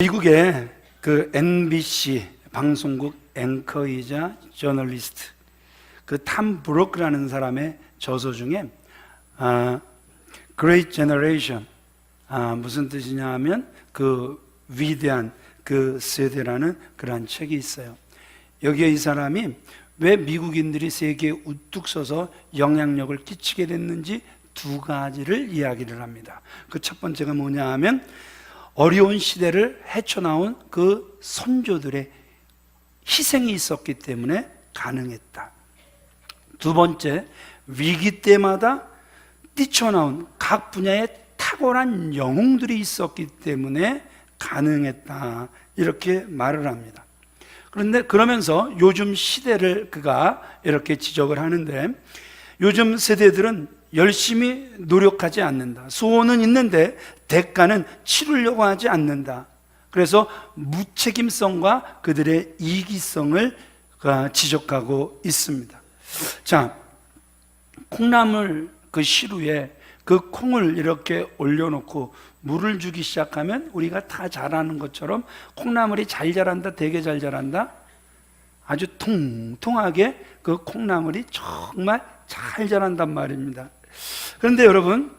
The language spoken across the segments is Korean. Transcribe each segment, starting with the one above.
미국의 그 MBC 방송국 앵커이자 저널리스트 그 탐 브로크라는 사람의 저서 중에 Great Generation, 무슨 뜻이냐 하면 그 위대한 그 세대라는 그러한 책이 있어요. 여기에 이 사람이 왜 미국인들이 세계에 우뚝 서서 영향력을 끼치게 됐는지 두 가지를 이야기를 합니다. 그 첫 번째가 뭐냐 하면 어려운 시대를 헤쳐나온 그 선조들의 희생이 있었기 때문에 가능했다. 두 번째, 위기 때마다 뛰쳐나온 각 분야의 탁월한 영웅들이 있었기 때문에 가능했다, 이렇게 말을 합니다. 그런데 그러면서 요즘 시대를 그가 이렇게 지적을 하는데, 요즘 세대들은 열심히 노력하지 않는다. 소원은 있는데 대가는 치르려고 하지 않는다. 그래서 무책임성과 그들의 이기성을 지적하고 있습니다. 자, 콩나물 그 시루에 그 콩을 이렇게 올려놓고 물을 주기 시작하면 우리가 다 잘 아는 것처럼 콩나물이 잘 자란다, 되게 잘 자란다? 아주 통통하게 그 콩나물이 정말 잘 자란단 말입니다. 그런데 여러분,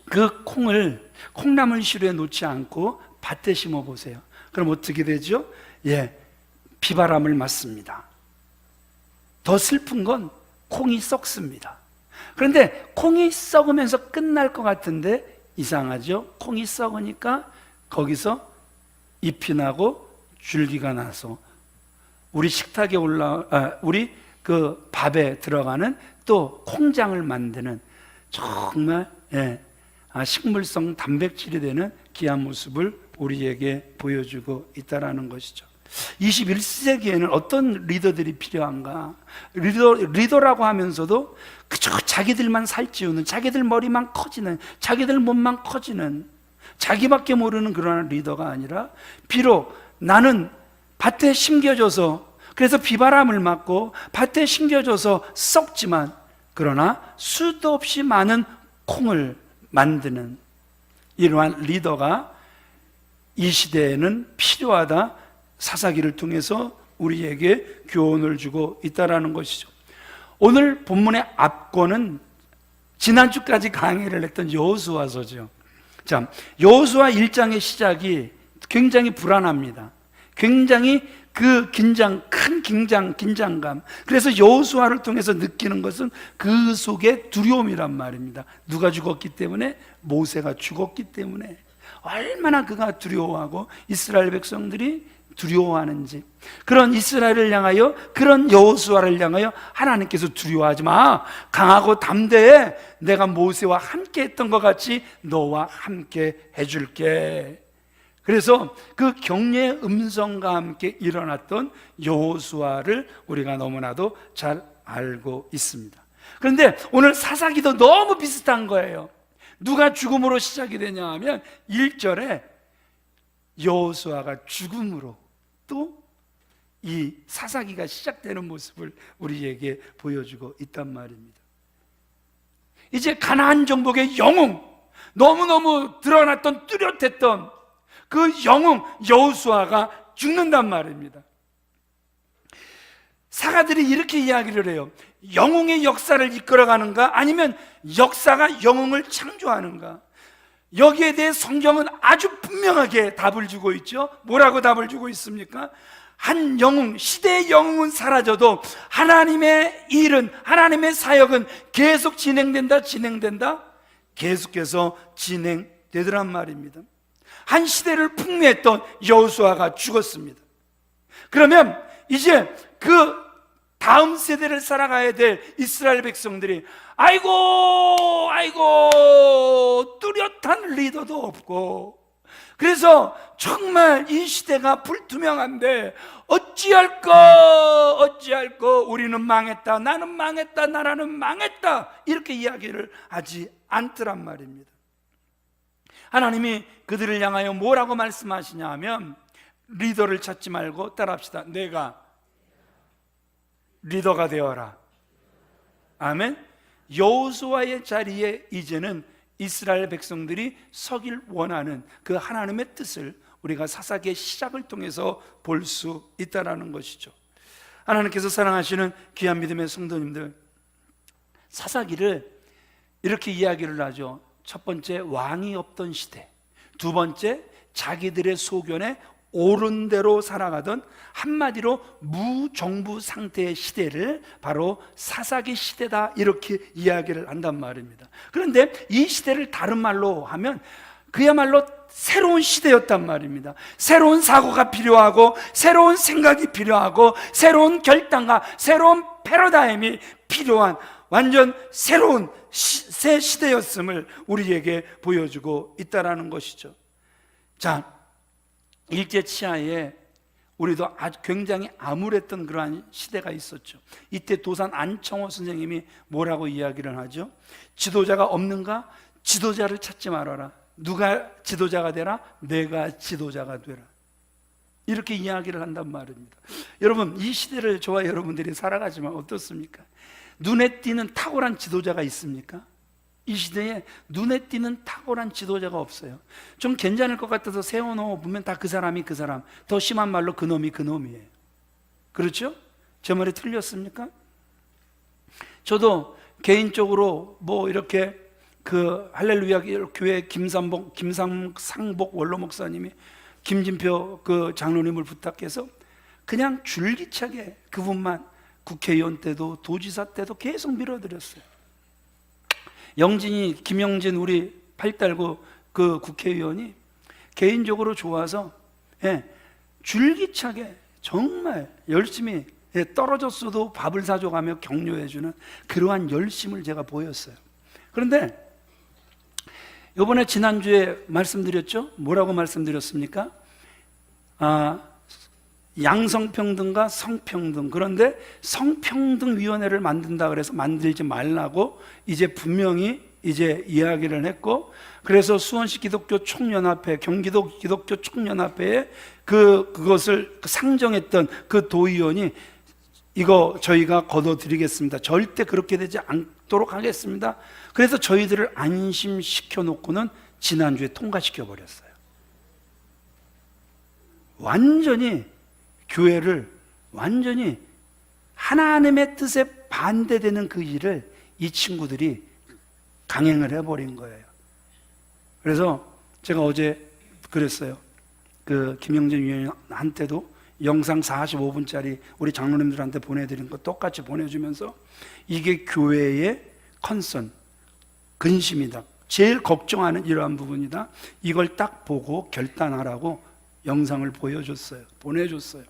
그 콩나물 시루에 놓지 않고 밭에 심어 보세요. 그럼 어떻게 되죠? 비바람을 맞습니다. 더 슬픈 건 콩이 썩습니다. 그런데 콩이 썩으면서 끝날 것 같은데 이상하죠? 콩이 썩으니까 거기서 잎이 나고 줄기가 나서 우리 식탁에 우리 그 밥에 들어가는 또 콩장을 만드는 정말 식물성 단백질이 되는 귀한 모습을 우리에게 보여주고 있다는 것이죠. 21세기에는 어떤 리더들이 필요한가? 리더라고 하면서도 그저 자기들만 살찌우는, 자기들 머리만 커지는, 자기들 몸만 커지는, 자기밖에 모르는 그런 리더가 아니라, 비록 나는 밭에 심겨져서, 그래서 비바람을 맞고 밭에 심겨져서 썩지만, 그러나 수도 없이 많은 콩을 만드는 이러한 리더가 이 시대에는 필요하다, 사사기를 통해서 우리에게 교훈을 주고 있다는 것이죠. 오늘 본문의 앞권은 지난주까지 강의를 했던 여호수아서죠. 자, 여호수아 1장의 시작이 굉장히 불안합니다. 굉장히 그 큰 긴장감. 그래서 여호수아를 통해서 느끼는 것은 그 속에 두려움이란 말입니다. 누가 죽었기 때문에? 모세가 죽었기 때문에. 얼마나 그가 두려워하고 이스라엘 백성들이 두려워하는지, 그런 이스라엘을 향하여, 그런 여호수아를 향하여 하나님께서 두려워하지 마, 강하고 담대해, 내가 모세와 함께 했던 것 같이 너와 함께 해줄게. 그래서 그 격려의 음성과 함께 일어났던 여호수아를 우리가 너무나도 잘 알고 있습니다. 그런데 오늘 사사기도 너무 비슷한 거예요. 누가 죽음으로 시작이 되냐 하면 1절에 여호수아가 죽음으로 또 이 사사기가 시작되는 모습을 우리에게 보여주고 있단 말입니다. 이제 가나안 정복의 영웅, 너무너무 드러났던 뚜렷했던 그 영웅 여호수아가 죽는단 말입니다. 사가들이 이렇게 이야기를 해요. 영웅의 역사를 이끌어가는가, 아니면 역사가 영웅을 창조하는가? 여기에 대해 성경은 아주 분명하게 답을 주고 있죠. 뭐라고 답을 주고 있습니까? 한 영웅, 시대의 영웅은 사라져도 하나님의 일은, 하나님의 사역은 계속 진행된다. 계속해서 진행되더란 말입니다. 한 시대를 풍미했던 여호수아가 죽었습니다. 그러면 이제 그 다음 세대를 살아가야 될 이스라엘 백성들이 아이고 뚜렷한 리더도 없고, 그래서 정말 이 시대가 불투명한데 어찌할까 우리는 망했다, 나는 망했다, 나라는 망했다, 이렇게 이야기를 하지 않더란 말입니다. 하나님이 그들을 향하여 뭐라고 말씀하시냐 하면, 리더를 찾지 말고 따라합시다. 내가 리더가 되어라. 아멘. 여호수아의 자리에 이제는 이스라엘 백성들이 서길 원하는 그 하나님의 뜻을 우리가 사사기의 시작을 통해서 볼 수 있다는 것이죠. 하나님께서 사랑하시는 귀한 믿음의 성도님들, 사사기를 이렇게 이야기를 하죠. 첫 번째, 왕이 없던 시대. 두 번째, 자기들의 소견에 옳은 대로 살아가던, 한마디로 무정부 상태의 시대를 바로 사사기 시대다, 이렇게 이야기를 한단 말입니다. 그런데 이 시대를 다른 말로 하면 그야말로 새로운 시대였단 말입니다. 새로운 사고가 필요하고, 새로운 생각이 필요하고, 새로운 결단과 새로운 패러다임이 필요한 완전 새로운 새 시대였음을 우리에게 보여주고 있다는 것이죠. 자, 일제치하에 우리도 아주 굉장히 암울했던 그러한 시대가 있었죠. 이때 도산 안청호 선생님이 뭐라고 이야기를 하죠? 지도자가 없는가? 지도자를 찾지 말아라. 누가 지도자가 되라? 내가 지도자가 되라. 이렇게 이야기를 한단 말입니다. 여러분, 이 시대를 저와 여러분들이 살아가지만 어떻습니까? 눈에 띄는 탁월한 지도자가 있습니까? 이 시대에 눈에 띄는 탁월한 지도자가 없어요. 좀 괜찮을 것 같아서 세워놓으면 다 그 사람이 그 사람, 더 심한 말로 그놈이 그놈이에요. 그렇죠? 제 말이 틀렸습니까? 저도 개인적으로 뭐 이렇게 그 할렐루야 교회 김상복 원로 목사님이 김진표 그 장로님을 부탁해서 그냥 줄기차게 그분만 국회의원 때도 도지사 때도 계속 밀어드렸어요. 영진이, 김영진 우리 팔달구 그 국회의원이 개인적으로 좋아서 줄기차게 정말 열심히 떨어졌어도 밥을 사줘가며 격려해주는 그러한 열심을 제가 보였어요. 그런데 이번에 지난주에 말씀드렸죠? 뭐라고 말씀드렸습니까? 양성평등과 성평등. 그런데 성평등위원회를 만든다 그래서 만들지 말라고 이제 분명히 이제 이야기를 했고, 그래서 수원시 기독교 총연합회, 경기도 기독교 총연합회에 그것을 상정했던 그 도의원이 이거 저희가 거둬드리겠습니다. 절대 그렇게 되지 않도록 하겠습니다. 그래서 저희들을 안심시켜 놓고는 지난주에 통과시켜 버렸어요. 완전히 교회를 완전히 하나님의 뜻에 반대되는 그 일을 이 친구들이 강행을 해버린 거예요. 그래서 제가 어제 그랬어요. 그 김영진 위원한테도 영상 45분짜리 우리 장로님들한테 보내드린 거 똑같이 보내주면서 이게 교회의 컨선, 근심이다, 제일 걱정하는 이러한 부분이다, 이걸 딱 보고 결단하라고 영상을 보내줬어요.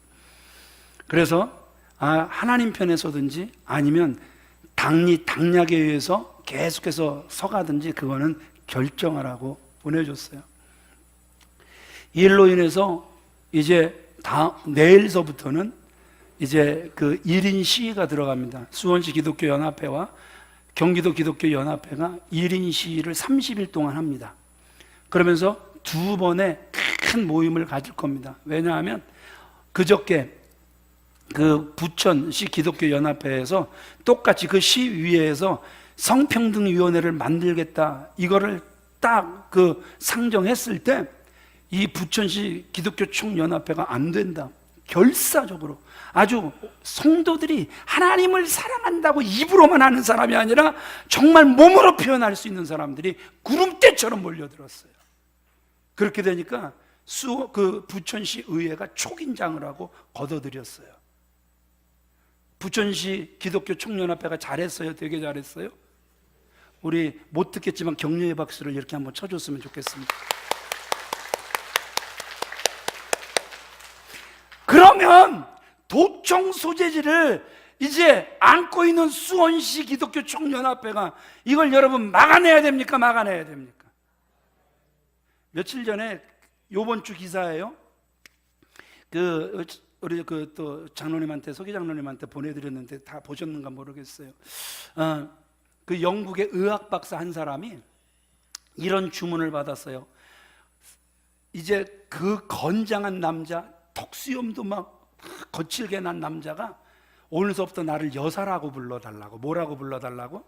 그래서 하나님 편에 서든지 아니면 당략에 의해서 계속해서 서가든지 그거는 결정하라고 보내줬어요. 이 일로 인해서 이제 내일서부터는 이제 그 1인 시위가 들어갑니다. 수원시 기독교 연합회와 경기도 기독교 연합회가 1인 시위를 30일 동안 합니다. 그러면서 두 번의 큰 모임을 가질 겁니다. 왜냐하면 그저께 그 부천시 기독교 연합회에서 똑같이 그 시위에서 성평등위원회를 만들겠다, 이거를 딱 그 상정했을 때 이 부천시 기독교 총연합회가 안 된다, 결사적으로 아주 성도들이 하나님을 사랑한다고 입으로만 하는 사람이 아니라 정말 몸으로 표현할 수 있는 사람들이 구름대처럼 몰려들었어요. 그렇게 되니까 그 부천시 의회가 촉인장을 하고 걷어들였어요. 부천시 기독교 총연합회가 잘했어요? 되게 잘했어요? 우리 못 듣겠지만 격려의 박수를 이렇게 한번 쳐줬으면 좋겠습니다. 그러면 도청 소재지를 이제 안고 있는 수원시 기독교 총연합회가 이걸 여러분 막아내야 됩니까? 막아내야 됩니까? 며칠 전에 요번 주 기사예요. 우리 또 장로님한테, 서기 장로님한테 보내드렸는데 다 보셨는가 모르겠어요. 그 영국의 의학 박사 한 사람이 이런 주문을 받았어요. 이제 그 건장한 남자, 턱수염도 막 거칠게 난 남자가 오늘서부터 나를 여사라고 불러달라고. 뭐라고 불러달라고?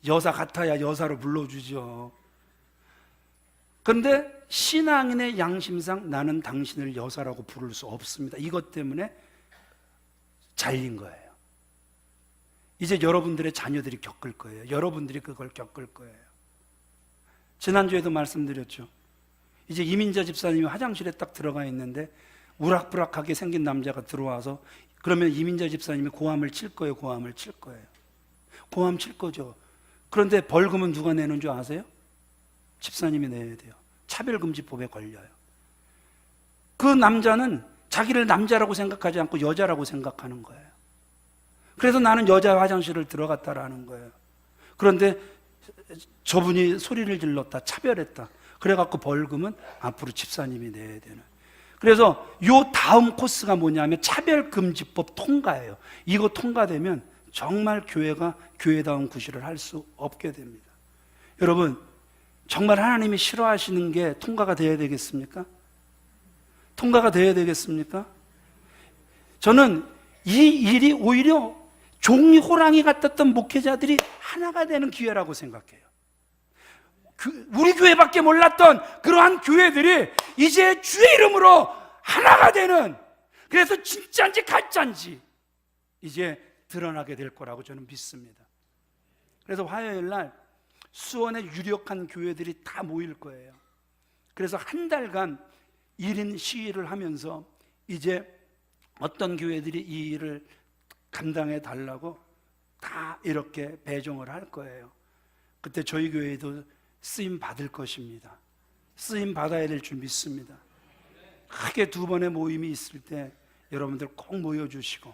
여사 같아야 여사로 불러주죠. 그런데 신앙인의 양심상 나는 당신을 여사라고 부를 수 없습니다. 이것 때문에 잘린 거예요. 이제 여러분들의 자녀들이 겪을 거예요. 여러분들이 그걸 겪을 거예요. 지난주에도 말씀드렸죠. 이제 이민자 집사님이 화장실에 딱 들어가 있는데 우락부락하게 생긴 남자가 들어와서, 그러면 이민자 집사님이 고함을 칠 거예요? 고함을 칠 거예요? 고함 칠 거죠. 그런데 벌금은 누가 내는 줄 아세요? 집사님이 내야 돼요. 차별금지법에 걸려요. 그 남자는 자기를 남자라고 생각하지 않고 여자라고 생각하는 거예요. 그래서 나는 여자 화장실을 들어갔다라는 거예요. 그런데 저분이 소리를 질렀다, 차별했다. 그래갖고 벌금은 앞으로 집사님이 내야 되는. 그래서 요 다음 코스가 뭐냐면 차별금지법 통과예요. 이거 통과되면 정말 교회가 교회다운 구실을 할 수 없게 됩니다. 여러분, 정말 하나님이 싫어하시는 게 통과가 돼야 되겠습니까? 통과가 돼야 되겠습니까? 저는 이 일이 오히려 종이 호랑이 같았던 목회자들이 하나가 되는 기회라고 생각해요. 우리 교회밖에 몰랐던 그러한 교회들이 이제 주의 이름으로 하나가 되는, 그래서 진짜인지 가짜인지 이제 드러나게 될 거라고 저는 믿습니다. 그래서 화요일 날 수원의 유력한 교회들이 다 모일 거예요. 그래서 한 달간 1인 시위를 하면서 이제 어떤 교회들이 이 일을 감당해 달라고 다 이렇게 배정을 할 거예요. 그때 저희 교회도 쓰임 받을 것입니다. 쓰임 받아야 될 줄 믿습니다. 크게 2번의 모임이 있을 때 여러분들 꼭 모여주시고,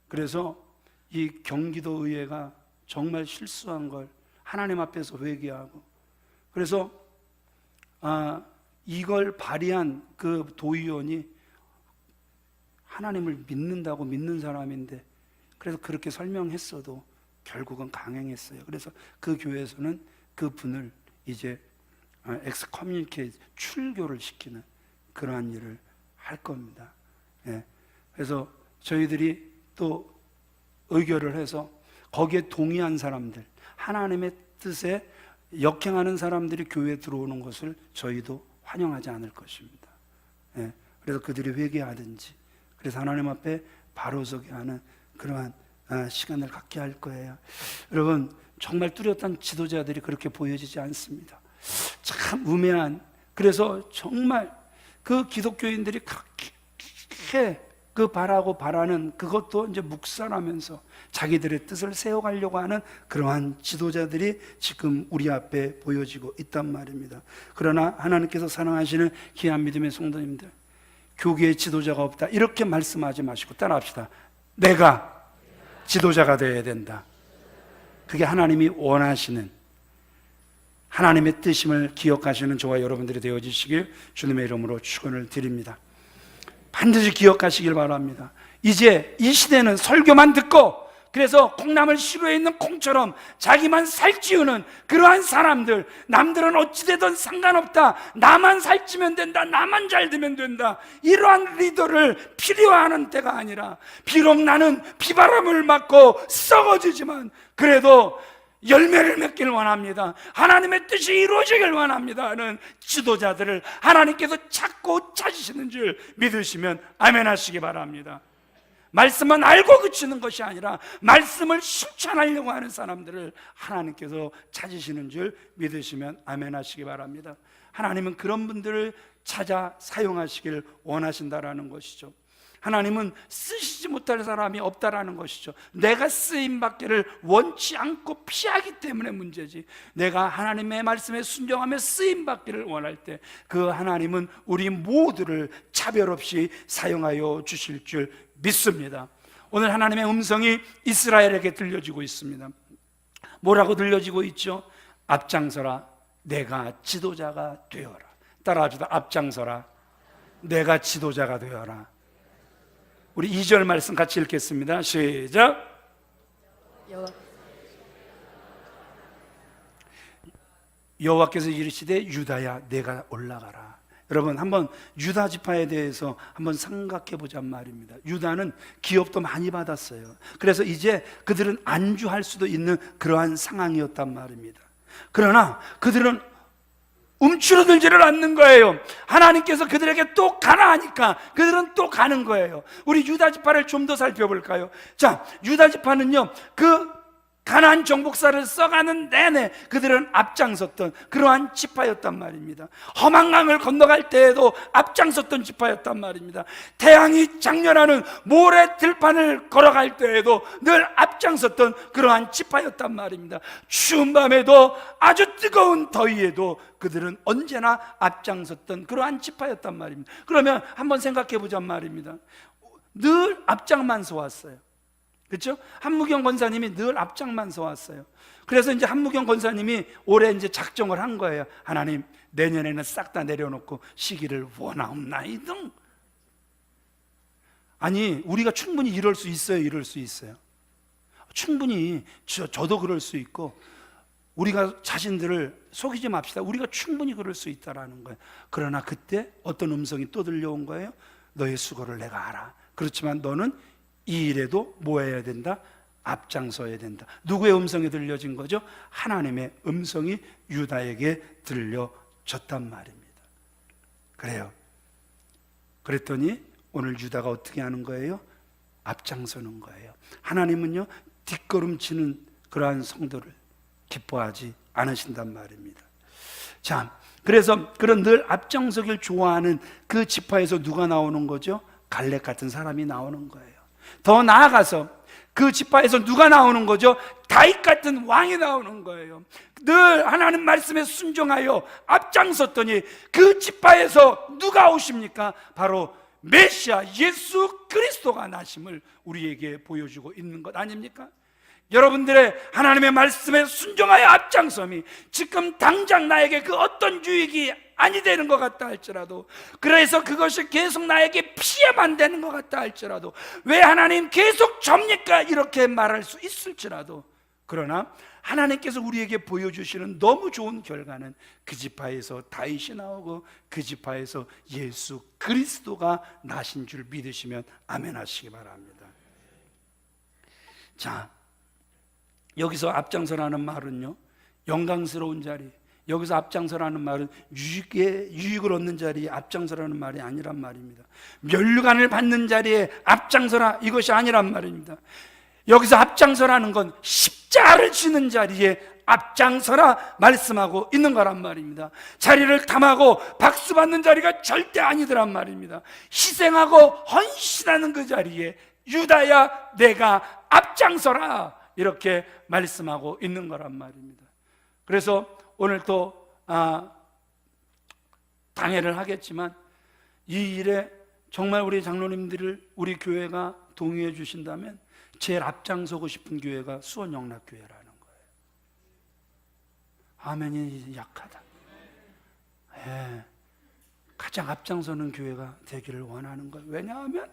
그래서 이 경기도 의회가 정말 실수한 걸 하나님 앞에서 회개하고, 그래서 이걸 발의한 그 도의원이 하나님을 믿는다고 믿는 사람인데, 그래서 그렇게 설명했어도 결국은 강행했어요. 그래서 그 교회에서는 그 분을 이제 엑스커뮤니케이트, 출교를 시키는 그러한 일을 할 겁니다. 예. 그래서 저희들이 또 의결을 해서 거기에 동의한 사람들, 하나님의 뜻에 역행하는 사람들이 교회에 들어오는 것을 저희도 환영하지 않을 것입니다. 예. 그래서 그들이 회개하든지, 그래서 하나님 앞에 바로 서게 하는 그러한 시간을 갖게 할 거예요. 여러분, 정말 뚜렷한 지도자들이 그렇게 보여지지 않습니다. 참 우매한, 그래서 정말 그 기독교인들이 그렇게 그 바라는 그것도 이제 묵살하면서 자기들의 뜻을 세워가려고 하는 그러한 지도자들이 지금 우리 앞에 보여지고 있단 말입니다. 그러나 하나님께서 사랑하시는 귀한 믿음의 성도님들, 교계에 지도자가 없다 이렇게 말씀하지 마시고 따라합시다. 내가 지도자가 되어야 된다. 그게 하나님이 원하시는 하나님의 뜻임을 기억하시는 저와 여러분들이 되어주시길 주님의 이름으로 축원을 드립니다. 반드시 기억하시길 바랍니다. 이제 이 시대는 설교만 듣고, 그래서 콩나물 시루에 있는 콩처럼 자기만 살찌우는 그러한 사람들, 남들은 어찌되든 상관없다, 나만 살찌면 된다, 나만 잘 되면 된다, 이러한 리더를 필요하는 때가 아니라, 비록 나는 비바람을 맞고 썩어지지만 그래도 열매를 맺길 원합니다, 하나님의 뜻이 이루어지길 원합니다 하는 지도자들을 하나님께서 찾고 찾으시는 줄 믿으시면 아멘 하시기 바랍니다. 말씀만 알고 그치는 것이 아니라 말씀을 실천하려고 하는 사람들을 하나님께서 찾으시는 줄 믿으시면 아멘 하시기 바랍니다. 하나님은 그런 분들을 찾아 사용하시길 원하신다라는 것이죠. 하나님은 쓰시지 못할 사람이 없다라는 것이죠. 내가 쓰임받기를 원치 않고 피하기 때문에 문제지, 내가 하나님의 말씀에 순종하며 쓰임받기를 원할 때 그 하나님은 우리 모두를 차별 없이 사용하여 주실 줄 믿습니다. 오늘 하나님의 음성이 이스라엘에게 들려지고 있습니다. 뭐라고 들려지고 있죠? 앞장서라, 내가 지도자가 되어라. 따라합시다. 앞장서라, 내가 지도자가 되어라. 우리 2절 말씀 같이 읽겠습니다. 시작. 여호와께서 이르시되 유다야 내가 올라가라. 여러분, 한번 유다 지파에 대해서 한번 생각해 보자 말입니다. 유다는 기업도 많이 받았어요. 그래서 이제 그들은 안주할 수도 있는 그러한 상황이었단 말입니다. 그러나 그들은 움츠러들지를 않는 거예요. 하나님께서 그들에게 또 가라 하니까 그들은 또 가는 거예요. 우리 유다 지파를 좀 더 살펴볼까요? 자, 유다 지파는요, 그 가나안 정복사를 써가는 내내 그들은 앞장섰던 그러한 지파였단 말입니다. 험한 강을 건너갈 때에도 앞장섰던 지파였단 말입니다. 태양이 장렬하는 모래 들판을 걸어갈 때에도 늘 앞장섰던 그러한 지파였단 말입니다. 추운 밤에도 아주 뜨거운 더위에도 그들은 언제나 앞장섰던 그러한 지파였단 말입니다. 그러면 한번 생각해 보자 말입니다. 늘 앞장만 서왔어요. 그렇죠? 한무경 권사님이 늘 앞장만 서왔어요. 그래서 이제 한무경 권사님이 올해 이제 작정을 한 거예요. 하나님, 내년에는 싹 다 내려놓고 시기를 원하옵나이등. 아니, 우리가 충분히 이럴 수 있어요. 이럴 수 있어요. 충분히 저도 그럴 수 있고, 우리가 자신들을 속이지 맙시다. 우리가 충분히 그럴 수 있다라는 거예요. 그러나 그때 어떤 음성이 또 들려온 거예요. 너의 수고를 내가 알아. 그렇지만 너는 이 일에도 뭐 해야 된다? 앞장서야 된다. 누구의 음성이 들려진 거죠? 하나님의 음성이 유다에게 들려졌단 말입니다. 그래요. 그랬더니 오늘 유다가 어떻게 하는 거예요? 앞장서는 거예요. 하나님은요, 뒷걸음치는 그러한 성도를 기뻐하지 않으신단 말입니다. 자, 그래서 그런 늘 앞장서길 좋아하는 그 지파에서 누가 나오는 거죠? 갈렙 같은 사람이 나오는 거예요. 더 나아가서 그 지파에서 누가 나오는 거죠? 다윗 같은 왕이 나오는 거예요. 늘 하나님 말씀에 순종하여 앞장섰더니 그 지파에서 누가 오십니까? 바로 메시아 예수 그리스도가 나심을 우리에게 보여주고 있는 것 아닙니까? 여러분들의 하나님의 말씀에 순종하여 앞장섬이 지금 당장 나에게 그 어떤 유익이 아니 되는 것 같다 할지라도, 그래서 그것이 계속 나에게 피해만 되는 것 같다 할지라도, 왜 하나님 계속 접니까? 이렇게 말할 수 있을지라도, 그러나 하나님께서 우리에게 보여주시는 너무 좋은 결과는 그 지파에서 다윗이 나오고 그 지파에서 예수 그리스도가 나신 줄 믿으시면 아멘 하시기 바랍니다. 자, 여기서 앞장서라는 말은요, 영광스러운 자리, 여기서 앞장서라는 말은 유익을 얻는 자리에 앞장서라는 말이 아니란 말입니다. 면류관을 받는 자리에 앞장서라, 이것이 아니란 말입니다. 여기서 앞장서라는 건 십자가를 지는 자리에 앞장서라 말씀하고 있는 거란 말입니다. 자리를 탐하고 박수 받는 자리가 절대 아니더란 말입니다. 희생하고 헌신하는 그 자리에 유다야 내가 앞장서라, 이렇게 말씀하고 있는 거란 말입니다. 그래서 오늘 또 당회를 하겠지만 이 일에 정말 우리 장로님들을 우리 교회가 동의해 주신다면 제일 앞장서고 싶은 교회가 수원영락교회라는 거예요. 아멘이 약하다. 예, 가장 앞장서는 교회가 되기를 원하는 거예요. 왜냐하면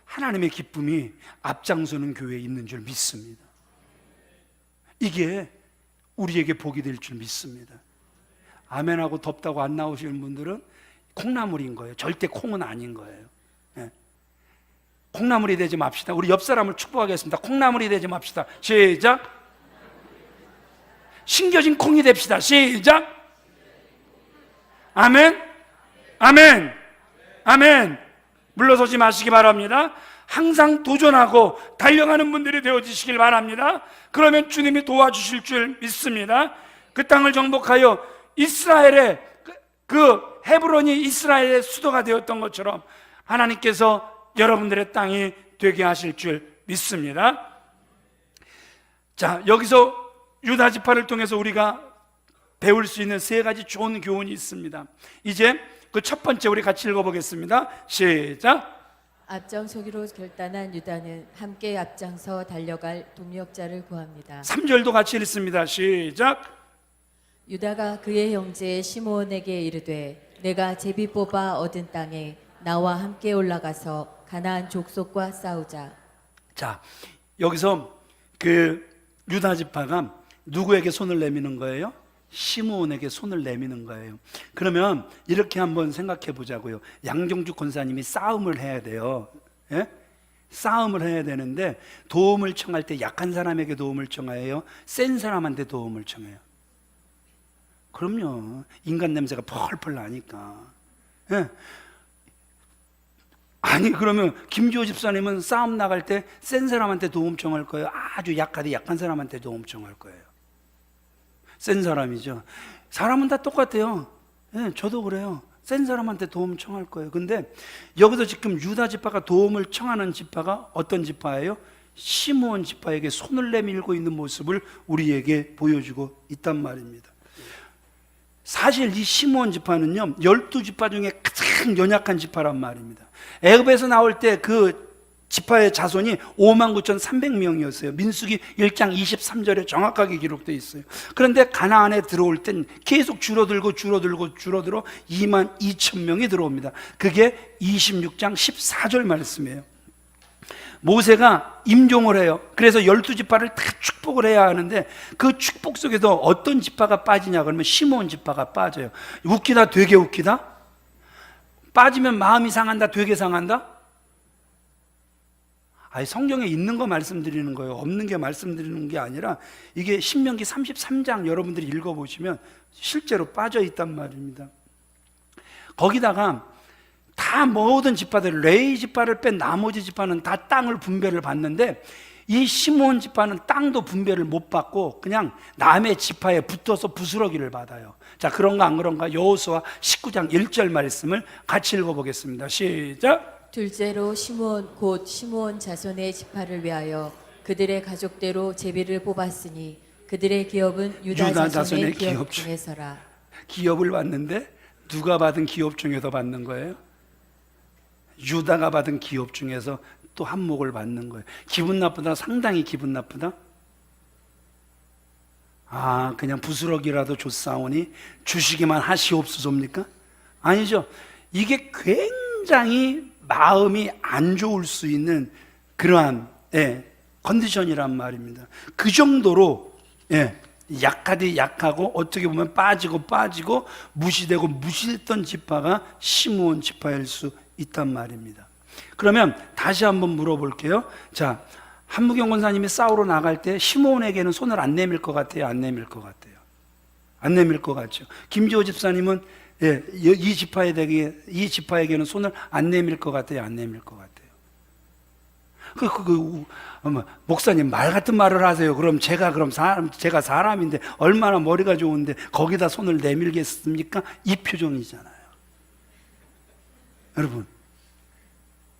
하나님의 기쁨이 앞장서는 교회에 있는 줄 믿습니다. 이게 우리에게 복이 될 줄 믿습니다. 아멘하고 덥다고 안 나오시는 분들은 콩나물인 거예요. 절대 콩은 아닌 거예요. 예. 콩나물이 되지 맙시다. 우리 옆 사람을 축복하겠습니다. 콩나물이 되지 맙시다. 시작. 심겨진 콩이 됩시다. 시작. 아멘. 아멘. 아멘. 물러서지 마시기 바랍니다. 항상 도전하고 달려가는 분들이 되어지시길 바랍니다. 그러면 주님이 도와주실 줄 믿습니다. 그 땅을 정복하여 이스라엘의 그 헤브론이 이스라엘의 수도가 되었던 것처럼 하나님께서 여러분들의 땅이 되게 하실 줄 믿습니다. 자, 여기서 유다 지파를 통해서 우리가 배울 수 있는 세 가지 좋은 교훈이 있습니다. 이제 그 첫 번째 우리 같이 읽어보겠습니다. 시작. 앞장서기로 결단한 유다는 함께 앞장서 달려갈 동력자를 구합니다. 3절도 같이 읽습니다. 시작. 유다가 그의 형제 시므온에게 이르되 내가 제비 뽑아 얻은 땅에 나와 함께 올라가서 가나안 족속과 싸우자. 자, 여기서 그 유다 지파가 누구에게 손을 내미는 거예요? 시므온에게 손을 내미는 거예요. 그러면 이렇게 한번 생각해 보자고요. 양정주 권사님이 싸움을 해야 돼요. 예? 싸움을 해야 되는데 도움을 청할 때 약한 사람에게 도움을 청해요? 센 사람한테 도움을 청해요? 그럼요. 인간 냄새가 펄펄 나니까. 예. 아니 그러면 김주호 집사님은 싸움 나갈 때 센 사람한테 도움 청할 거예요? 아주 약하디 약한 사람한테 도움 청할 거예요? 센 사람이죠. 사람은 다 똑같아요. 예, 저도 그래요. 센 사람한테 도움 청할 거예요. 근데 여기서 지금 유다 지파가 도움을 청하는 지파가 어떤 지파예요? 시므온 지파에게 손을 내밀고 있는 모습을 우리에게 보여주고 있단 말입니다. 사실 이 시므온 지파는요 12지파 중에 가장 연약한 지파란 말입니다. 애굽에서 나올 때 그 지파의 자손이 59,300명이었어요. 민수기 1장 23절에 정확하게 기록되어 있어요. 그런데 가나안에 들어올 땐 계속 줄어들어 22,000명이 들어옵니다. 그게 26장 14절 말씀이에요. 모세가 임종을 해요. 그래서 12지파를 다 축복을 해야 하는데 그 축복 속에서 어떤 지파가 빠지냐 그러면 시므온 지파가 빠져요. 웃기다 되게 웃기다? 빠지면 마음이 상한다 되게 상한다? 아니 성경에 있는 거 말씀드리는 거예요. 없는 게 말씀드리는 게 아니라 이게 신명기 33장 여러분들이 읽어보시면 실제로 빠져 있단 말입니다. 거기다가 다 모든 지파들 레위 지파를 뺀 나머지 지파는 다 땅을 분배를 받는데 이 시므온 지파는 땅도 분배를 못 받고 그냥 남의 지파에 붙어서 부스러기를 받아요. 자, 그런가 안 그런가? 여호수아 19장 1절 말씀을 같이 읽어보겠습니다. 시작. 둘째로 시므온 곧 시므온 자손의 지파를 위하여 그들의 가족대로 제비를 뽑았으니 그들의 기업은 유다 자손의 기업 중에서라. 기업을 받는데 누가 받은 기업 중에서 받는 거예요? 유다가 받은 기업 중에서 또 한 몫을 받는 거예요. 기분 나쁘다? 상당히 기분 나쁘다? 아, 그냥 부스러기라도 줬사오니 주시기만 하시옵소서입니까? 아니죠. 이게 굉장히 마음이 안 좋을 수 있는 그러한 컨디션이란 말입니다. 그 정도로 약하디 약하고 어떻게 보면 빠지고 무시되고 무시했던 지파가 시므온 지파일 수 있단 말입니다. 그러면 다시 한번 물어볼게요. 자, 한무경 권사님이 싸우러 나갈 때 시므온에게는 손을 안 내밀 것 같아요? 안 내밀 것 같아요? 안 내밀 것 같죠. 김지호 집사님은 이 지파에게는 손을 안 내밀 것 같아요? 안 내밀 것 같아요? 목사님 말 같은 말을 하세요. 그럼 제가 사람인데 얼마나 머리가 좋은데 거기다 손을 내밀겠습니까? 이 표정이잖아요. 여러분,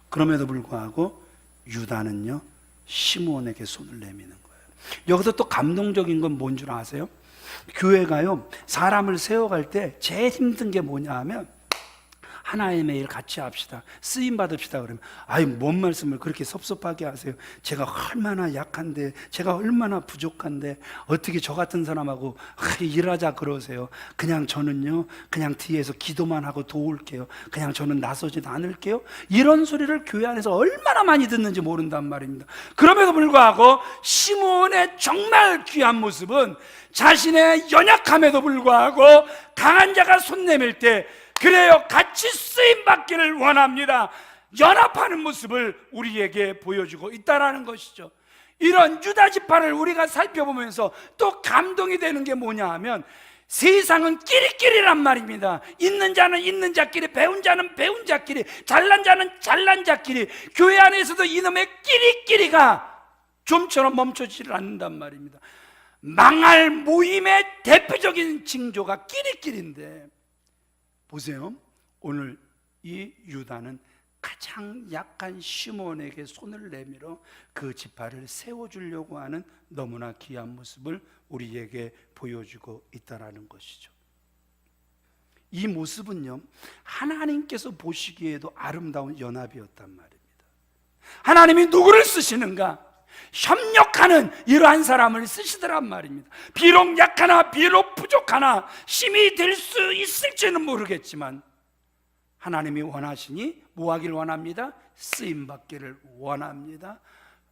그럼에도 불구하고 유다는요 시므온에게 손을 내미는 거예요. 여기서 또 감동적인 건 뭔 줄 아세요? 교회가요 사람을 세워갈 때 제일 힘든 게 뭐냐 하면 하나님의 일 같이 합시다, 쓰임 받읍시다 그러면 아이 뭔 말씀을 그렇게 섭섭하게 하세요. 제가 얼마나 약한데, 제가 얼마나 부족한데 어떻게 저 같은 사람하고 일하자 그러세요. 그냥 저는요 그냥 뒤에서 기도만 하고 도울게요. 그냥 저는 나서지 않을게요. 이런 소리를 교회 안에서 얼마나 많이 듣는지 모른단 말입니다. 그럼에도 불구하고 시므온의 정말 귀한 모습은 자신의 연약함에도 불구하고 강한 자가 손 내밀 때 그래요 같이 쓰임받기를 원합니다, 연합하는 모습을 우리에게 보여주고 있다는 것이죠. 이런 유다 지파를 우리가 살펴보면서 또 감동이 되는 게 뭐냐 하면 세상은 끼리끼리란 말입니다. 있는 자는 있는 자끼리, 배운 자는 배운 자끼리, 잘난 자는 잘난 자끼리. 교회 안에서도 이놈의 끼리끼리가 좀처럼 멈춰지질 않는단 말입니다. 망할 모임의 대표적인 징조가 끼리끼리인데 보세요. 오늘 이 유다는 가장 약한 시므온에게 손을 내밀어 그 지파를 세워주려고 하는 너무나 귀한 모습을 우리에게 보여주고 있다는 것이죠. 이 모습은요 하나님께서 보시기에도 아름다운 연합이었단 말입니다. 하나님이 누구를 쓰시는가? 협력하는 이러한 사람을 쓰시더란 말입니다. 비록 약하나 비록 부족하나 힘이 될 수 있을지는 모르겠지만 하나님이 원하시니 뭐 하길 원합니다? 쓰임받기를 원합니다.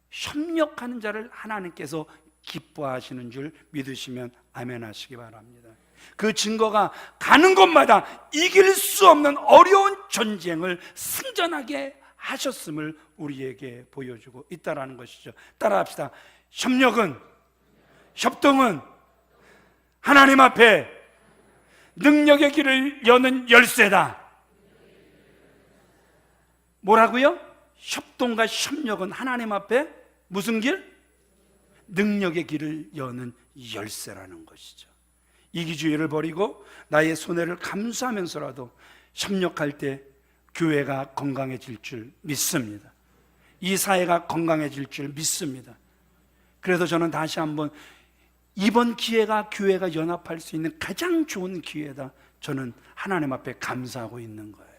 협력하는 자를 하나님께서 기뻐하시는 줄 믿으시면 아멘 하시기 바랍니다. 그 증거가 가는 곳마다 이길 수 없는 어려운 전쟁을 승전하게 하셨음을 우리에게 보여주고 있다는 것이죠. 따라합시다. 협력은, 협동은 하나님 앞에 능력의 길을 여는 열쇠다. 뭐라고요? 협동과 협력은 하나님 앞에 무슨 길? 능력의 길을 여는 열쇠라는 것이죠. 이기주의를 버리고 나의 손해를 감수하면서라도 협력할 때 교회가 건강해질 줄 믿습니다. 이 사회가 건강해질 줄 믿습니다. 그래서 저는 다시 한번 이번 기회가 교회가 연합할 수 있는 가장 좋은 기회다, 저는 하나님 앞에 감사하고 있는 거예요.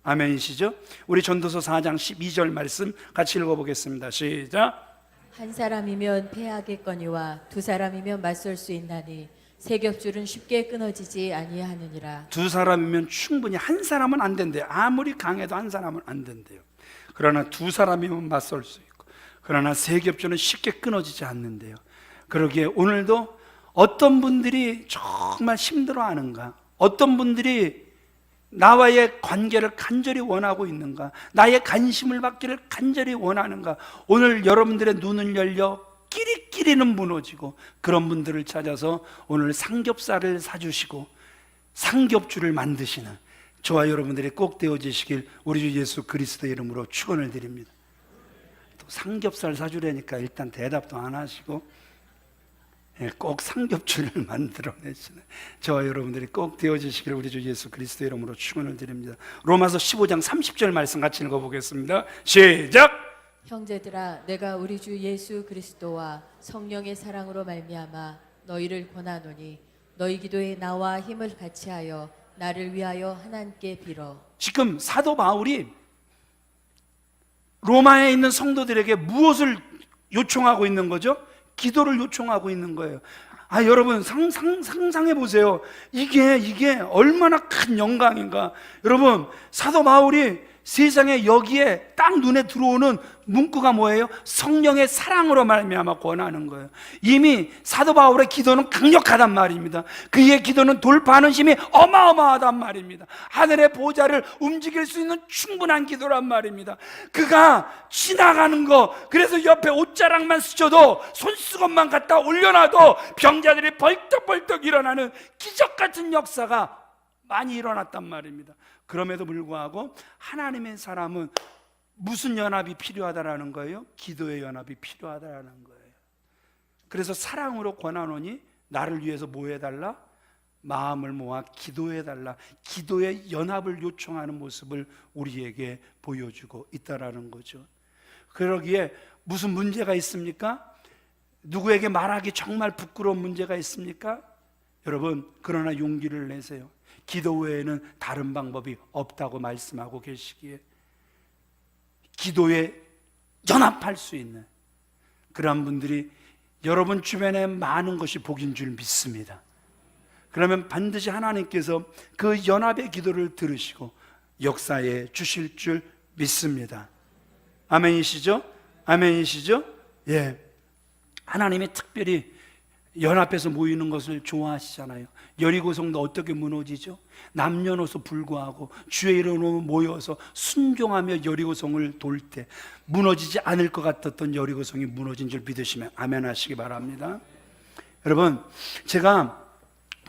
아멘이시죠? 우리 전도서 4장 12절 말씀 같이 읽어보겠습니다. 시작. 한 사람이면 패하겠거니와 두 사람이면 맞설 수 있나니 세 겹줄은 쉽게 끊어지지 아니하느니라. 두 사람이면 충분히, 한 사람은 안 된대요. 아무리 강해도 한 사람은 안 된대요. 그러나 두 사람이면 맞설 수 있고, 그러나 세 겹줄은 쉽게 끊어지지 않는데요. 그러기에 오늘도 어떤 분들이 정말 힘들어하는가, 어떤 분들이 나와의 관계를 간절히 원하고 있는가, 나의 관심을 받기를 간절히 원하는가, 오늘 여러분들의 눈을 열려 끼리끼리는 무너지고 그런 분들을 찾아서 오늘 삼겹살을 사주시고 삼겹줄을 만드시는 저와 여러분들이 꼭 되어지시길 우리 주 예수 그리스도의 이름으로 축원을 드립니다. 또 삼겹살 사주려니까 일단 대답도 안 하시고 꼭 삼겹줄을 만들어내시는 저와 여러분들이 꼭 되어지시길 우리 주 예수 그리스도의 이름으로 축원을 드립니다. 로마서 15장 30절 말씀 같이 읽어보겠습니다. 시작! 형제들아, 내가 우리 주 예수 그리스도와 성령의 사랑으로 말미암아 너희를 권하노니 너희 기도에 나와 힘을 같이하여 나를 위하여 하나님께 빌어. 지금 사도 바울이 로마에 있는 성도들에게 무엇을 요청하고 있는 거죠? 기도를 요청하고 있는 거예요. 여러분 상상해 보세요. 이게 얼마나 큰 영광인가. 여러분, 사도 바울이 세상에 여기에 딱 눈에 들어오는 문구가 뭐예요? 성령의 사랑으로 말미암아 권하는 거예요. 이미 사도 바울의 기도는 강력하단 말입니다. 그의 기도는 돌파하는 힘이 어마어마하단 말입니다. 하늘의 보좌를 움직일 수 있는 충분한 기도란 말입니다. 그가 지나가는 거, 그래서 옆에 옷자락만 스쳐도 손수건만 갖다 올려놔도 병자들이 벌떡벌떡 일어나는 기적 같은 역사가 많이 일어났단 말입니다. 그럼에도 불구하고 하나님의 사람은 무슨 연합이 필요하다라는 거예요? 기도의 연합이 필요하다라는 거예요. 그래서 사랑으로 권하노니 나를 위해서 뭐 해달라? 마음을 모아 기도해달라. 기도의 연합을 요청하는 모습을 우리에게 보여주고 있다라는 거죠. 그러기에 무슨 문제가 있습니까? 누구에게 말하기 정말 부끄러운 문제가 있습니까? 여러분, 그러나 용기를 내세요. 기도 외에는 다른 방법이 없다고 말씀하고 계시기에 기도에 연합할 수 있는 그런 분들이 여러분 주변에 많은 것이 복인 줄 믿습니다. 그러면 반드시 하나님께서 그 연합의 기도를 들으시고 역사에 주실 줄 믿습니다. 아멘이시죠? 아멘이시죠? 예. 하나님이 특별히 연합해서 모이는 것을 좋아하시잖아요. 여리고성도 어떻게 무너지죠? 남녀노소 불구하고 주의 이름으로 모여서 순종하며 여리고성을 돌 때 무너지지 않을 것 같았던 여리고성이 무너진 줄 믿으시면 아멘 하시기 바랍니다. 여러분, 제가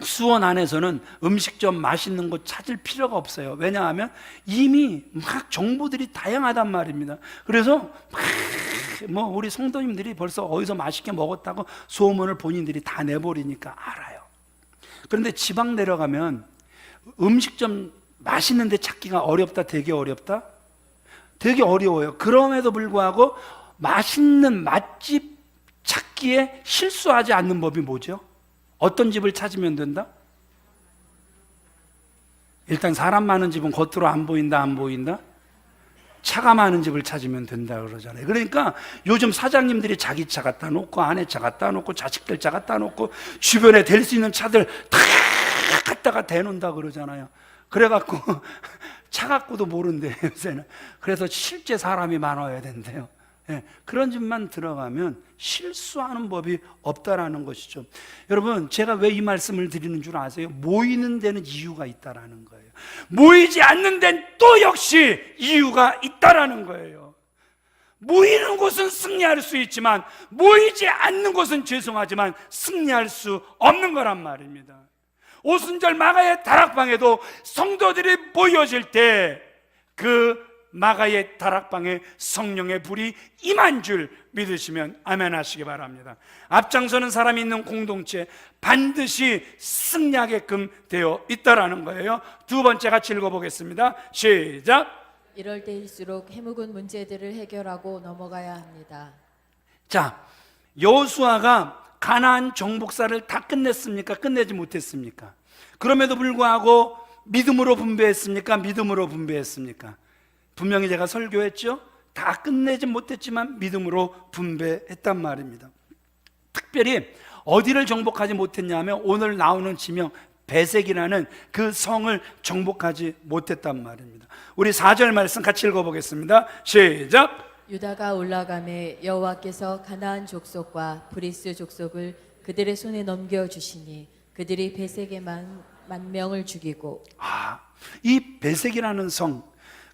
수원 안에서는 음식점 맛있는 곳 찾을 필요가 없어요. 왜냐하면 이미 막 정보들이 다양하단 말입니다. 그래서 우리 성도님들이 벌써 어디서 맛있게 먹었다고 소문을 본인들이 다 내버리니까 알아요. 그런데 지방 내려가면 음식점 맛있는데 찾기가 어렵다, 되게 어렵다? 되게 어려워요. 그럼에도 불구하고 맛있는 맛집 찾기에 실수하지 않는 법이 뭐죠? 어떤 집을 찾으면 된다? 일단 사람 많은 집은 겉으로 안 보인다, 안 보인다? 차가 많은 집을 찾으면 된다 그러잖아요. 그러니까 요즘 사장님들이 자기 차 갖다 놓고 아내 차 갖다 놓고 자식들 차 갖다 놓고 주변에 댈 수 있는 차들 다 갖다가 대놓는다 그러잖아요. 그래갖고 차 갖고도 모른대요, 요새는. 그래서 실제 사람이 많아야 된대요. 예, 그런 집만 들어가면 실수하는 법이 없다라는 것이죠. 여러분, 제가 왜 이 말씀을 드리는 줄 아세요? 모이는 데는 이유가 있다라는 거예요. 모이지 않는 데는 또 역시 이유가 있다라는 거예요. 모이는 곳은 승리할 수 있지만 모이지 않는 곳은 죄송하지만 승리할 수 없는 거란 말입니다. 오순절 마가의 다락방에도 성도들이 모여질 때 그 마가의 다락방에 성령의 불이 임한 줄 믿으시면 아멘 하시기 바랍니다. 앞장서는 사람이 있는 공동체 반드시 승리하게끔 되어 있다라는 거예요. 두 번째 같이 읽어보겠습니다. 시작. 이럴 때일수록 해묵은 문제들을 해결하고 넘어가야 합니다. 자, 여호수아가 가나안 정복사를 다 끝냈습니까? 끝내지 못했습니까? 그럼에도 불구하고 믿음으로 분배했습니까? 믿음으로 분배했습니까? 분명히 제가 설교했죠? 다 끝내지 못했지만 믿음으로 분배했단 말입니다. 특별히 어디를 정복하지 못했냐면 오늘 나오는 지명 베색이라는 그 성을 정복하지 못했단 말입니다. 우리 4절 말씀 같이 읽어보겠습니다. 시작. 유다가 올라가매 여호와께서 가나안 족속과 브리스 족속을 그들의 손에 넘겨주시니 그들이 베색에 만 명을 죽이고. 이 베색이라는 성,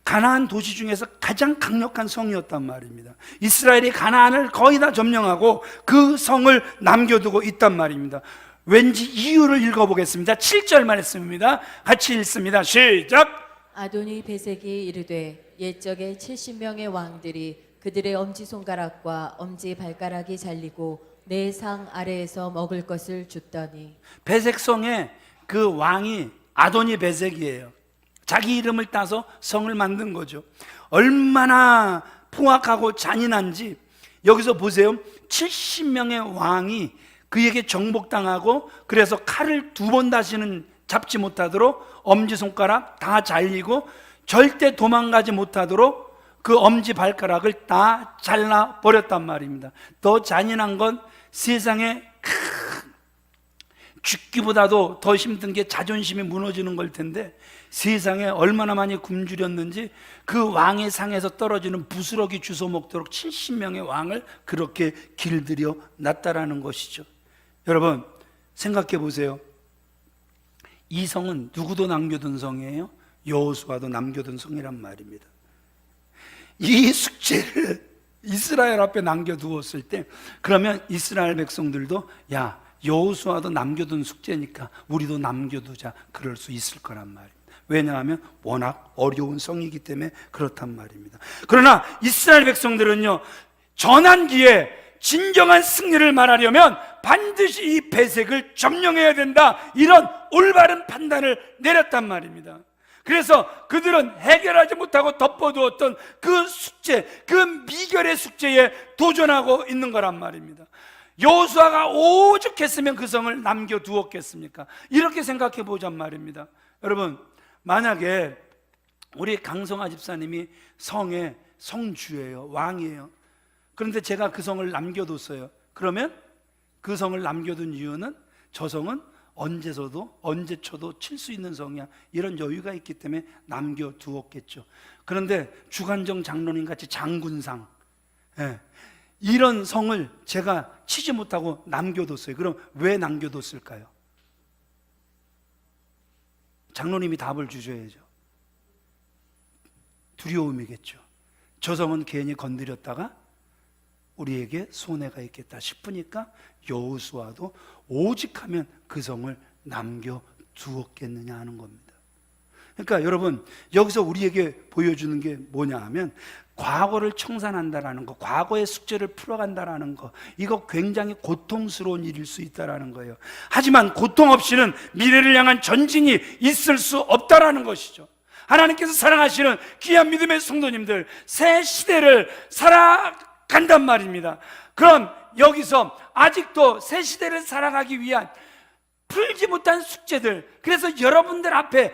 가나안 도시 중에서 가장 강력한 성이었단 말입니다. 이스라엘이 가나안을 거의 다 점령하고 그 성을 남겨두고 있단 말입니다. 왠지 이유를 읽어보겠습니다. 7절 말씀입니다. 같이 읽습니다. 시작. 아도니 베색이 이르되 옛적에 70명의 왕들이 그들의 엄지손가락과 엄지발가락이 잘리고 내 상 아래에서 먹을 것을 줬더니. 베색성의 그 왕이 아도니 베색이에요. 자기 이름을 따서 성을 만든 거죠. 얼마나 포악하고 잔인한지 여기서 보세요. 70명의 왕이 그에게 정복당하고 그래서 칼을 2번 다시는 잡지 못하도록 엄지손가락 다 잘리고 절대 도망가지 못하도록 그 엄지발가락을 다 잘라버렸단 말입니다. 더 잔인한 건 세상에 죽기보다도 더 힘든 게 자존심이 무너지는 걸 텐데 세상에 얼마나 많이 굶주렸는지 그 왕의 상에서 떨어지는 부스러기 주워 먹도록 70명의 왕을 그렇게 길들여 놨다라는 것이죠. 여러분 생각해 보세요. 이 성은 누구도 남겨둔 성이에요? 여호수아도 남겨둔 성이란 말입니다. 이 숙제를 이스라엘 앞에 남겨두었을 때 그러면 이스라엘 백성들도 야 여호수아도 남겨둔 숙제니까 우리도 남겨두자 그럴 수 있을 거란 말입니다. 왜냐하면 워낙 어려운 성이기 때문에 그렇단 말입니다. 그러나 이스라엘 백성들은요 전환기에 진정한 승리를 말하려면 반드시 이 베색을 점령해야 된다 이런 올바른 판단을 내렸단 말입니다. 그래서 그들은 해결하지 못하고 덮어두었던 그 숙제, 그 미결의 숙제에 도전하고 있는 거란 말입니다. 여호수아가 오죽했으면 그 성을 남겨두었겠습니까? 이렇게 생각해 보잔 말입니다. 여러분 만약에 우리 강성아 집사님이 성의 성주예요, 왕이에요. 그런데 제가 그 성을 남겨뒀어요. 그러면 그 성을 남겨둔 이유는 저 성은 언제쳐도 칠 수 있는 성이야 이런 여유가 있기 때문에 남겨두었겠죠. 그런데 주간정 장로님 같이 장군상 이런 성을 제가 치지 못하고 남겨뒀어요. 그럼 왜 남겨뒀을까요? 장로님이 답을 주셔야죠. 두려움이겠죠. 저 성은 괜히 건드렸다가 우리에게 손해가 있겠다 싶으니까 여호수아도 오직하면 그 성을 남겨두었겠느냐 하는 겁니다. 그러니까 여러분 여기서 우리에게 보여주는 게 뭐냐 하면 과거를 청산한다라는 거, 과거의 숙제를 풀어간다라는 거, 이거 굉장히 고통스러운 일일 수 있다라는 거예요. 하지만 고통 없이는 미래를 향한 전진이 있을 수 없다라는 것이죠. 하나님께서 사랑하시는 귀한 믿음의 성도님들, 새 시대를 살아간단 말입니다. 그럼 여기서 아직도 새 시대를 살아가기 위한 풀지 못한 숙제들, 그래서 여러분들 앞에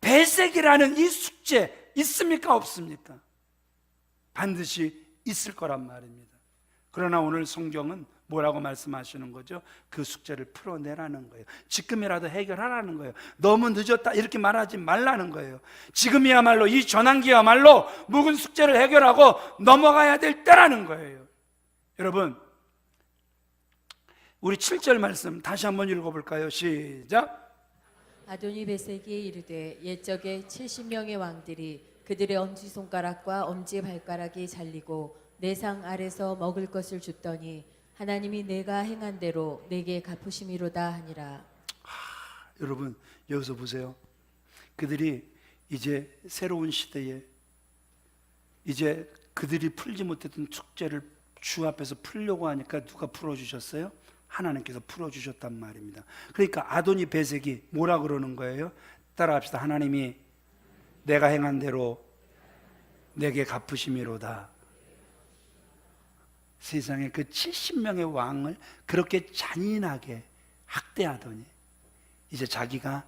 배색이라는 이 숙제 있습니까? 없습니까? 반드시 있을 거란 말입니다. 그러나 오늘 성경은 뭐라고 말씀하시는 거죠? 그 숙제를 풀어내라는 거예요. 지금이라도 해결하라는 거예요. 너무 늦었다 이렇게 말하지 말라는 거예요. 지금이야말로 이 전환기야말로 묵은 숙제를 해결하고 넘어가야 될 때라는 거예요. 여러분 우리 7절 말씀 다시 한번 읽어볼까요? 시작. 아도니 베색이 이르되 옛적에 70명의 왕들이 그들의 엄지손가락과 엄지발가락이 잘리고 내 상 아래서 먹을 것을 줬더니 하나님이 내가 행한 대로 내게 갚으심이로다 하니라. 여러분 여기서 보세요. 그들이 이제 새로운 시대에 이제 그들이 풀지 못했던 축제를 주 앞에서 풀려고 하니까 누가 풀어주셨어요? 하나님께서 풀어주셨단 말입니다. 그러니까 아도니 베섹이 뭐라 그러는 거예요? 따라합시다. 하나님이 내가 행한 대로 내게 갚으심이로다. 세상에 그 70명의 왕을 그렇게 잔인하게 학대하더니 이제 자기가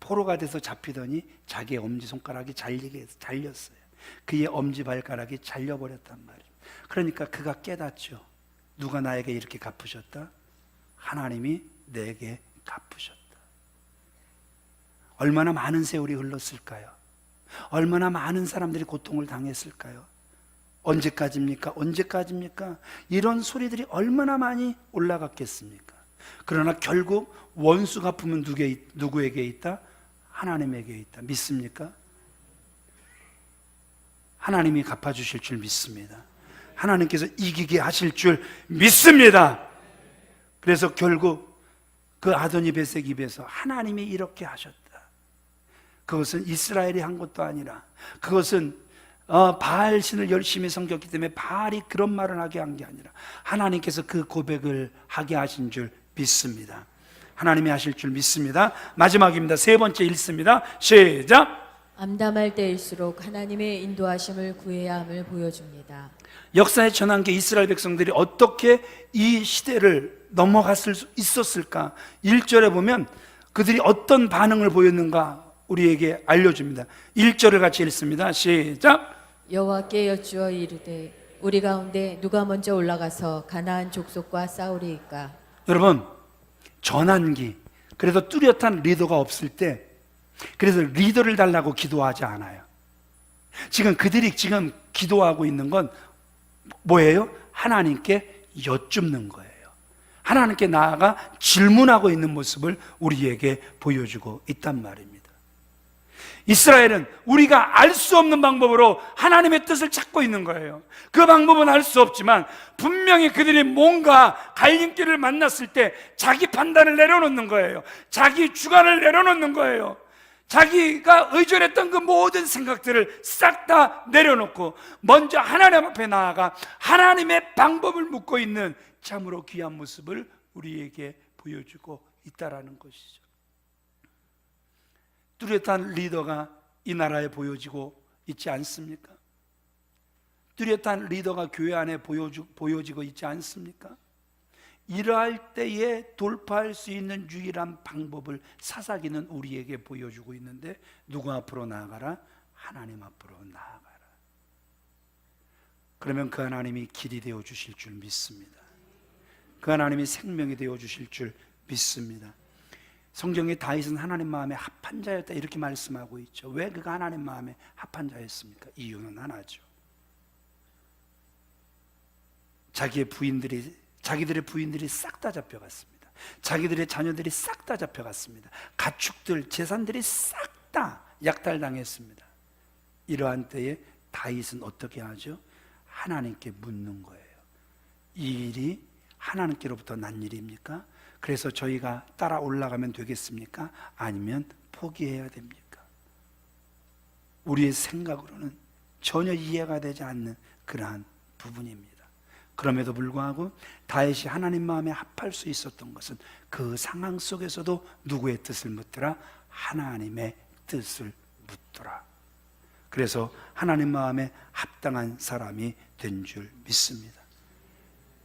포로가 돼서 잡히더니 자기의 엄지손가락이 잘렸어요. 그의 엄지발가락이 잘려버렸단 말이에요. 그러니까 그가 깨닫죠. 누가 나에게 이렇게 갚으셨다? 하나님이 내게 갚으셨다. 얼마나 많은 세월이 흘렀을까요? 얼마나 많은 사람들이 고통을 당했을까요? 언제까지입니까? 언제까지입니까? 이런 소리들이 얼마나 많이 올라갔겠습니까? 그러나 결국 원수 갚으면 누구에게 있다? 하나님에게 있다. 믿습니까? 하나님이 갚아주실 줄 믿습니다. 하나님께서 이기게 하실 줄 믿습니다. 그래서 결국 그 아도니 베섹 입에서 하나님이 이렇게 하셨다. 그것은 이스라엘이 한 것도 아니라 그것은 바알 신을 열심히 섬겼기 때문에 바알이 그런 말을 하게 한 게 아니라 하나님께서 그 고백을 하게 하신 줄 믿습니다. 하나님이 하실 줄 믿습니다. 마지막입니다. 세 번째 읽습니다. 시작. 암담할 때일수록 하나님의 인도하심을 구해야 함을 보여줍니다. 역사의 전환기 이스라엘 백성들이 어떻게 이 시대를 넘어갔을 수 있었을까? 1절에 보면 그들이 어떤 반응을 보였는가 우리에게 알려줍니다. 1절을 같이 읽습니다. 시작. 여호와께 여쭈어 이르되 우리 가운데 누가 먼저 올라가서 가나안 족속과 싸우리이까? 여러분 전환기, 그래서 뚜렷한 리더가 없을 때 그래서 리더를 달라고 기도하지 않아요. 지금 그들이 지금 기도하고 있는 건 뭐예요? 하나님께 여쭙는 거예요. 하나님께 나아가 질문하고 있는 모습을 우리에게 보여주고 있단 말입니다. 이스라엘은 우리가 알 수 없는 방법으로 하나님의 뜻을 찾고 있는 거예요. 그 방법은 알 수 없지만 분명히 그들이 뭔가 갈림길을 만났을 때 자기 판단을 내려놓는 거예요. 자기 주관을 내려놓는 거예요. 자기가 의존했던 그 모든 생각들을 싹 다 내려놓고 먼저 하나님 앞에 나아가 하나님의 방법을 묻고 있는 참으로 귀한 모습을 우리에게 보여주고 있다라는 것이죠. 뚜렷한 리더가 이 나라에 보여지고 있지 않습니까? 뚜렷한 리더가 교회 안에 보여지고 있지 않습니까? 이러할 때에 돌파할 수 있는 유일한 방법을 사사기는 우리에게 보여주고 있는데 누구 앞으로 나아가라? 하나님 앞으로 나아가라. 그러면 그 하나님이 길이 되어 주실 줄 믿습니다. 그 하나님이 생명이 되어 주실 줄 믿습니다. 성경에 다윗은 하나님 마음에 합한 자였다 이렇게 말씀하고 있죠. 왜 그가 하나님 마음에 합한 자였습니까? 이유는 하나죠. 자기들의 부인들이 싹 다 잡혀갔습니다. 자기들의 자녀들이 싹 다 잡혀갔습니다. 가축들, 재산들이 싹 다 약탈당했습니다. 이러한 때에 다윗은 어떻게 하죠? 하나님께 묻는 거예요. 이 일이 하나님께로부터 난 일입니까? 그래서 저희가 따라 올라가면 되겠습니까? 아니면 포기해야 됩니까? 우리의 생각으로는 전혀 이해가 되지 않는 그러한 부분입니다. 그럼에도 불구하고 다윗이 하나님 마음에 합할 수 있었던 것은 그 상황 속에서도 누구의 뜻을 묻더라? 하나님의 뜻을 묻더라. 그래서 하나님 마음에 합당한 사람이 된 줄 믿습니다.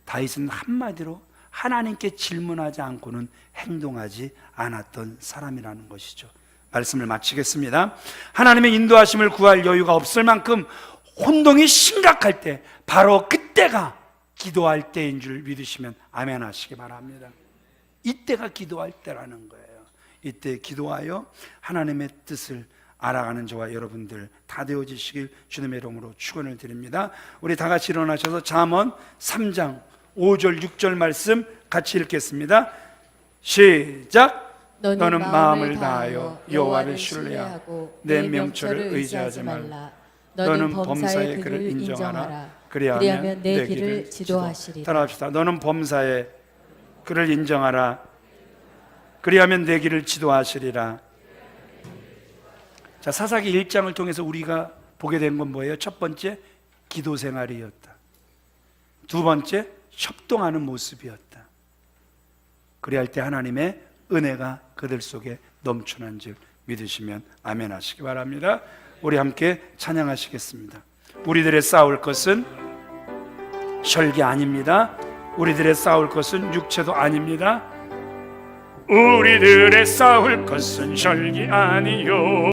다윗은 한마디로 하나님께 질문하지 않고는 행동하지 않았던 사람이라는 것이죠. 말씀을 마치겠습니다. 하나님의 인도하심을 구할 여유가 없을 만큼 혼동이 심각할 때 바로 그때가 기도할 때인 줄 믿으시면 아멘 하시기 바랍니다. 이때가 기도할 때라는 거예요. 이때 기도하여 하나님의 뜻을 알아가는 저와 여러분들 다 되어지시길 주님의 이름으로 축원을 드립니다. 우리 다 같이 일어나셔서 잠언 3장 5절 6절 말씀 같이 읽겠습니다. 시작. 너는 마음을 다하여 여호와를 신뢰하고 내 명철을 의지하지 말라. 너는 범사의 그를 인정하라. 그리하면 내 길을 지도하시리라. 따라합시다. 너는 범사의 그를 인정하라. 그리하면 내 길을 지도하시리라. 자, 사사기 1장을 통해서 우리가 보게 된 건 뭐예요? 첫 번째, 기도 생활이었다. 두 번째, 협동하는 모습이었다. 그리할 때 하나님의 은혜가 그들 속에 넘쳐난 줄 믿으시면 아멘 하시기 바랍니다. 우리 함께 찬양하시겠습니다. 우리들의 싸울 것은 혈기 아닙니다. 우리들의 싸울 것은 육체도 아닙니다. 우리들의 싸울 것은 혈기 아니요